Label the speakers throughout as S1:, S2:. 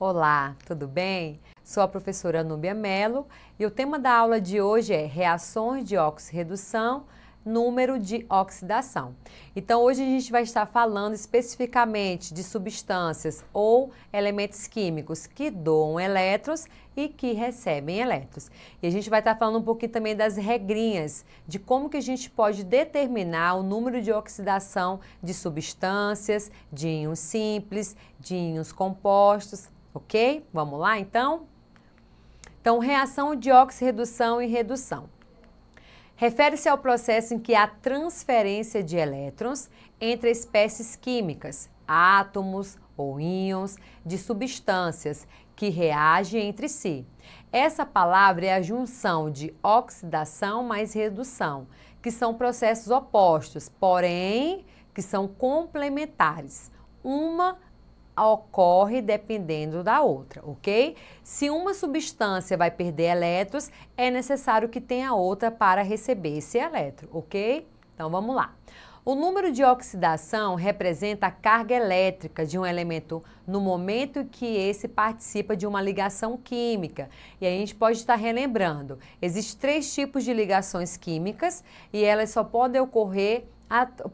S1: Olá, tudo bem? Sou a professora Núbia Mello e o tema da aula de hoje é reações de oxirredução, número de oxidação. Então hoje a gente vai estar falando especificamente de substâncias ou elementos químicos que doam elétrons e que recebem elétrons. E a gente vai estar falando um pouquinho também das regrinhas, de como que a gente pode determinar o número de oxidação de substâncias, de íons simples, de íons compostos. Ok? Vamos lá, então? Então, reação de oxirredução e redução. Refere-se ao processo em que há transferência de elétrons entre espécies químicas, átomos ou íons de substâncias que reagem entre si. Essa palavra é a junção de oxidação mais redução, que são processos opostos, porém que são complementares. Uma ocorre dependendo da outra, ok? Se uma substância vai perder elétrons, é necessário que tenha outra para receber esse elétron, ok? Então vamos lá. O número de oxidação representa a carga elétrica de um elemento no momento em que esse participa de uma ligação química. E aí a gente pode estar relembrando, existem 3 tipos de ligações químicas e elas só podem ocorrer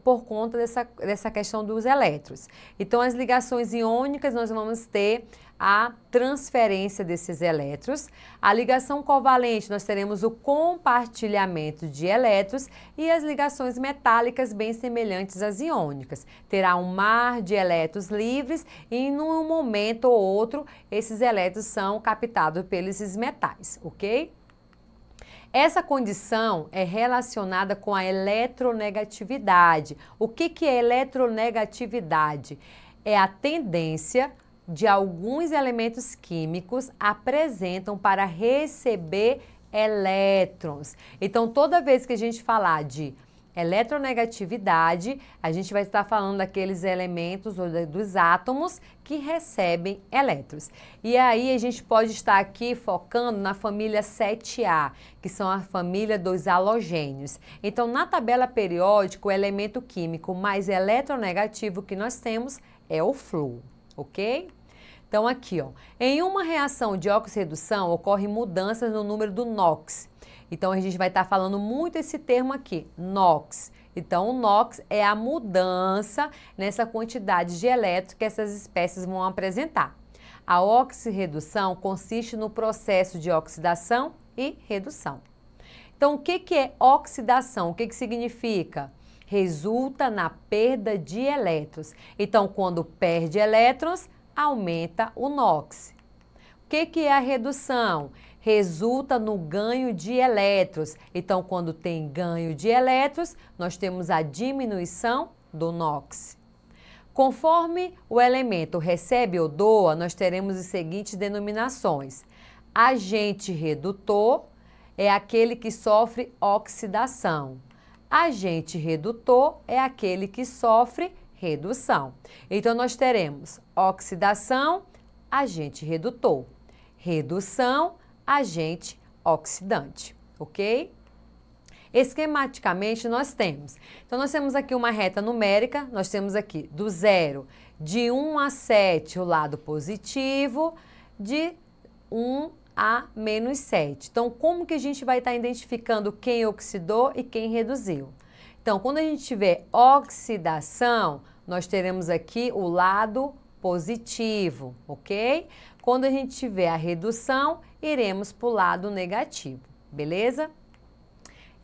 S1: por conta dessa questão dos elétrons. Então, as ligações iônicas, nós vamos ter a transferência desses elétrons. A ligação covalente, nós teremos o compartilhamento de elétrons e as ligações metálicas, bem semelhantes às iônicas. Terá um mar de elétrons livres e, num momento ou outro, esses elétrons são captados pelos metais, ok? Essa condição é relacionada com a eletronegatividade. O que é eletronegatividade? É a tendência de alguns elementos químicos apresentam para receber elétrons. Então, toda vez que a gente falar de eletronegatividade, a gente vai estar falando daqueles elementos ou dos átomos que recebem elétrons. E aí a gente pode estar aqui focando na família 7A, que são a família dos halogênios. Então, na tabela periódica, o elemento químico mais eletronegativo que nós temos é o flúor, ok? Então, aqui, ó, em uma reação de oxirredução, ocorrem mudanças no número do NOx. Então, a gente vai estar falando muito esse termo aqui, NOx. Então, o NOx é a mudança nessa quantidade de elétrons que essas espécies vão apresentar. A oxirredução consiste no processo de oxidação e redução. Então, o que é oxidação? O que significa? Resulta na perda de elétrons. Então, quando perde elétrons, aumenta o NOx. O que é a redução? Resulta no ganho de elétrons. Então, quando tem ganho de elétrons, nós temos a diminuição do NOx. Conforme o elemento recebe ou doa, nós teremos as seguintes denominações. Agente redutor é aquele que sofre oxidação. Agente redutor é aquele que sofre redução. Então, nós teremos oxidação, agente redutor. Redução, agente oxidante, ok? Esquematicamente, nós temos. Então, nós temos aqui uma reta numérica, nós temos aqui do 0, de 1 a 7, o lado positivo, de 1 a menos 7. Então, como que a gente vai estar identificando quem oxidou e quem reduziu? Então, quando a gente tiver oxidação, nós teremos aqui o lado positivo, ok? Quando a gente tiver a redução, iremos para o lado negativo, beleza?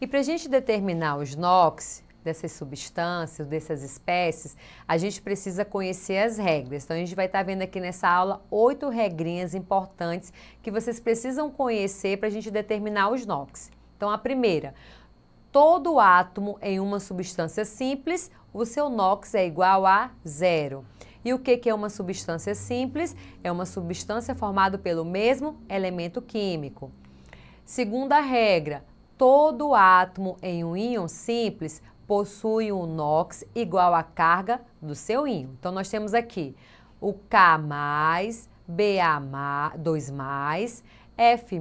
S1: E para a gente determinar os NOx dessas substâncias, dessas espécies, a gente precisa conhecer as regras. Então, a gente vai estar vendo aqui nessa aula 8 regrinhas importantes que vocês precisam conhecer para a gente determinar os NOx. Então, a primeira, todo átomo em uma substância simples, o seu NOx é igual a 0. E o que é uma substância simples? É uma substância formada pelo mesmo elemento químico. Segunda regra, todo átomo em um íon simples possui um NOx igual à carga do seu íon. Então, nós temos aqui o K+, Ba2+, F-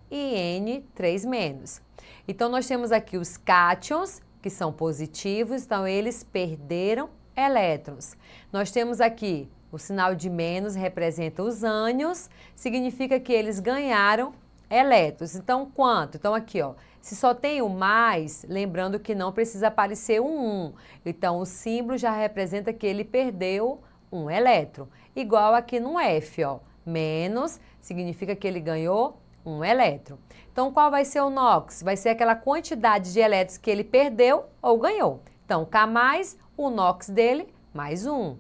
S1: e N3-. Então, nós temos aqui os cátions, que são positivos, então eles perderam elétrons. Nós temos aqui O sinal de menos representa os ânions, significa que eles ganharam elétrons. Então, quanto? Então, aqui, ó, se só tem o mais, lembrando que não precisa aparecer um 1. Então, o símbolo já representa que ele perdeu um elétron. Igual aqui no F, ó, menos significa que ele ganhou um elétron. Então, qual vai ser o NOx? Vai ser aquela quantidade de elétrons que ele perdeu ou ganhou. Então, K+, o NOx dele, mais 1.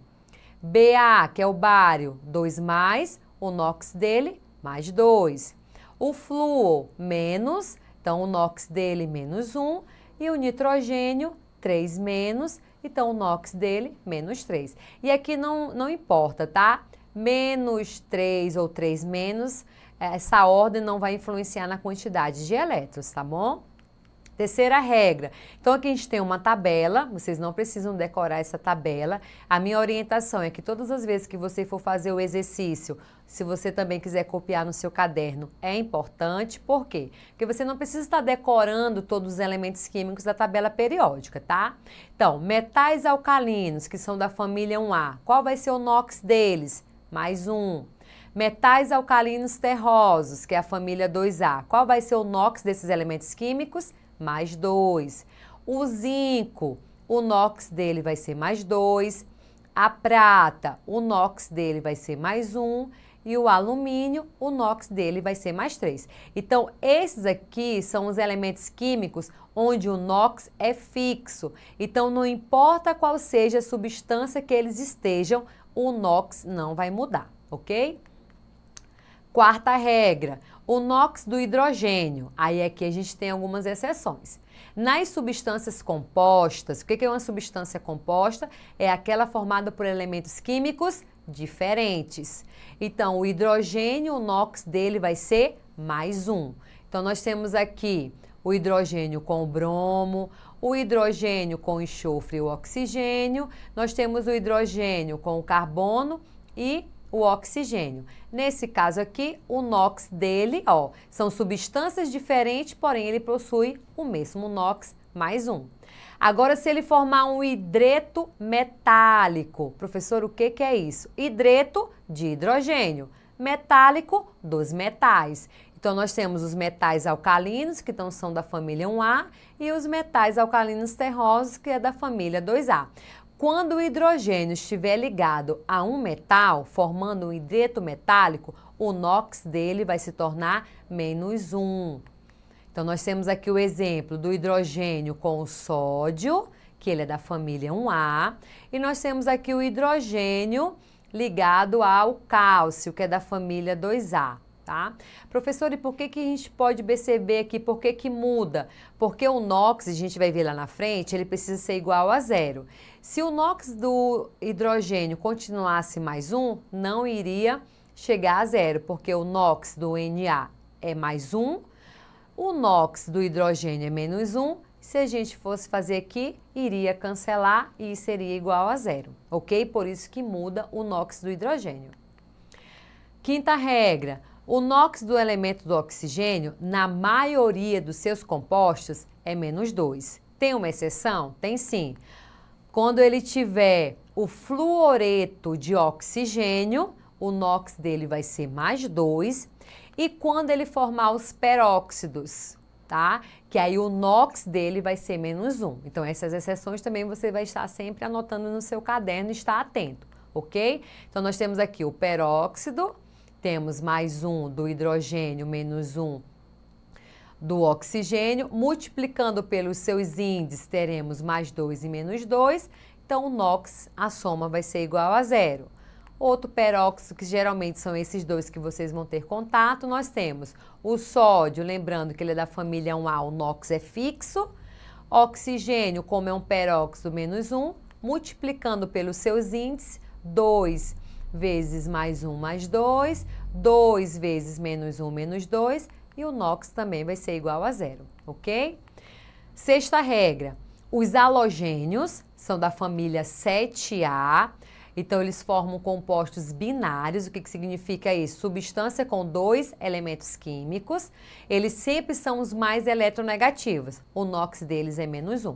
S1: Ba, que é o bário, 2+, o NOx dele, mais 2. O flúor, menos, então o NOx dele, menos 1. E o nitrogênio, 3-, então o NOx dele, menos 3. E aqui não importa, tá? Menos 3 ou 3-, essa ordem não vai influenciar na quantidade de elétrons, tá bom? Terceira regra. Então, aqui a gente tem uma tabela, vocês não precisam decorar essa tabela. A minha orientação é que todas as vezes que você for fazer o exercício, se você também quiser copiar no seu caderno, é importante. Por quê? Porque você não precisa estar decorando todos os elementos químicos da tabela periódica, tá? Então, metais alcalinos, que são da família 1A, qual vai ser o NOx deles? Mais 1. Metais alcalinos terrosos, que é a família 2A, qual vai ser o NOx desses elementos químicos? Mais 2. O zinco, o NOx dele vai ser mais 2. A prata, o NOx dele vai ser mais 1. E o alumínio, o NOx dele vai ser mais 3. Então, esses aqui são os elementos químicos onde o NOx é fixo. Então, não importa qual seja a substância que eles estejam, o NOx não vai mudar, ok? Quarta regra, o NOx do hidrogênio. Aí aqui a gente tem algumas exceções. Nas substâncias compostas, o que é uma substância composta? É aquela formada por elementos químicos diferentes. Então, o hidrogênio, o NOx dele vai ser mais 1. Então, nós temos aqui o hidrogênio com o bromo, o hidrogênio com o enxofre e o oxigênio, nós temos o hidrogênio com o carbono e o oxigênio. Nesse caso aqui, o NOx dele, ó, são substâncias diferentes, porém ele possui o mesmo NOx mais 1. Agora, se ele formar um hidreto metálico, professor, o que é isso? Hidreto de hidrogênio, metálico dos metais. Então, nós temos os metais alcalinos, que são da família 1A, e os metais alcalinos terrosos, que é da família 2A. Quando o hidrogênio estiver ligado a um metal, formando um hidreto metálico, o NOx dele vai se tornar menos 1. Então, nós temos aqui o exemplo do hidrogênio com o sódio, que ele é da família 1A, e nós temos aqui o hidrogênio ligado ao cálcio, que é da família 2A. Tá? Professor, e por que a gente pode perceber aqui, por que muda? Porque o NOx, a gente vai ver lá na frente, ele precisa ser igual a 0. Se o NOx do hidrogênio continuasse mais 1, não iria chegar a 0, porque o NOx do Na é mais 1, o NOx do hidrogênio é menos 1, se a gente fosse fazer aqui, iria cancelar e seria igual a 0, ok? Por isso que muda o NOx do hidrogênio. Quinta regra. O NOx do elemento do oxigênio, na maioria dos seus compostos, é menos 2. Tem uma exceção? Tem sim. Quando ele tiver o fluoreto de oxigênio, o NOx dele vai ser mais 2. E quando ele formar os peróxidos, tá? Que aí o NOx dele vai ser menos 1. Então, essas exceções também você vai estar sempre anotando no seu caderno e estar atento, ok? Então, nós temos aqui o peróxido, temos mais 1 do hidrogênio, menos 1 do oxigênio. Multiplicando pelos seus índices, teremos mais 2 e menos 2. Então, o NOx, a soma vai ser igual a 0. Outro peróxido, que geralmente são esses dois que vocês vão ter contato, nós temos o sódio, lembrando que ele é da família 1A, o NOx é fixo. Oxigênio, como é um peróxido, menos 1. Multiplicando pelos seus índices, 2 vezes mais 1 mais 2, 2 vezes menos 1 menos 2, e o NOx também vai ser igual a 0, ok? Sexta regra, os halogênios são da família 7A, então eles formam compostos binários. O que significa isso? Substância com 2 elementos químicos, eles sempre são os mais eletronegativos, o NOx deles é menos 1.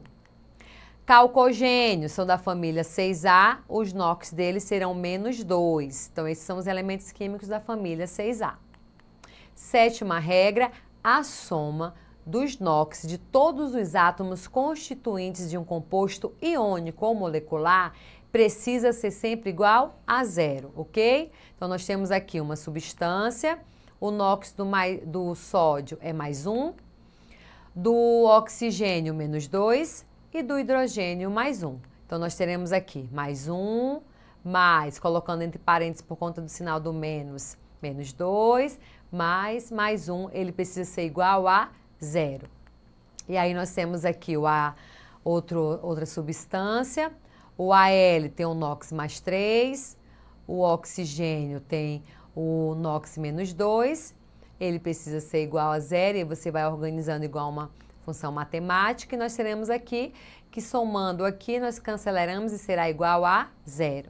S1: Calcogênios são da família 6A, os NOx deles serão -2. Então, esses são os elementos químicos da família 6A. Sétima regra, a soma dos NOx de todos os átomos constituintes de um composto iônico ou molecular precisa ser sempre igual a 0, ok? Então, nós temos aqui uma substância, o NOx do sódio é +1, do oxigênio -2 e do hidrogênio +1. Então, nós teremos aqui +1, mais, colocando entre parênteses por conta do sinal do menos, -2, mais +1, ele precisa ser igual a 0. E aí nós temos aqui outra substância, o Al tem o NOx +3, o oxigênio tem o NOx -2, ele precisa ser igual a 0, e você vai organizando igual uma função matemática, e nós teremos aqui que somando aqui, nós cancelaremos e será igual a 0.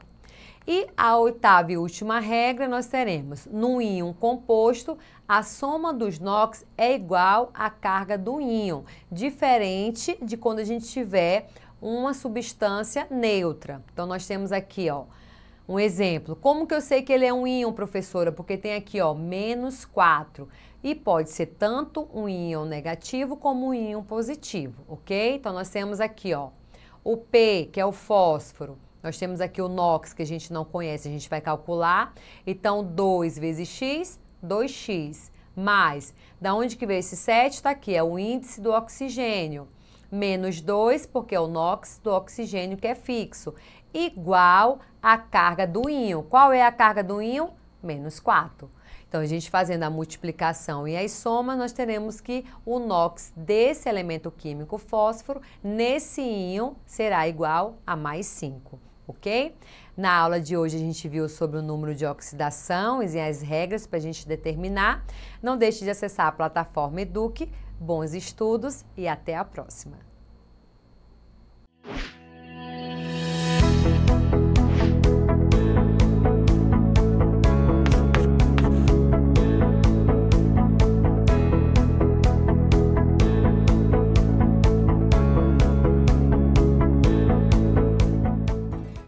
S1: E a oitava e última regra, nós teremos, no íon composto, a soma dos NOx é igual à carga do íon, diferente de quando a gente tiver uma substância neutra. Então, nós temos aqui, ó, um exemplo. Como que eu sei que ele é um íon, professora? Porque tem aqui, ó, -4. E pode ser tanto um íon negativo como um íon positivo, ok? Então, nós temos aqui, ó, o P, que é o fósforo. Nós temos aqui o NOx, que a gente não conhece, a gente vai calcular. Então, 2 vezes X, 2x. Mais, da onde que veio esse 7? Está aqui, é o índice do oxigênio. -2, porque é o NOx do oxigênio que é fixo. Igual à carga do íon. Qual é a carga do íon? -4. Então, a gente fazendo a multiplicação e as somas, nós teremos que o NOx desse elemento químico fósforo, nesse íon, será igual a +5. Ok? Na aula de hoje a gente viu sobre o número de oxidação e as regras para a gente determinar. Não deixe de acessar a plataforma Eduque. Bons estudos e até a próxima!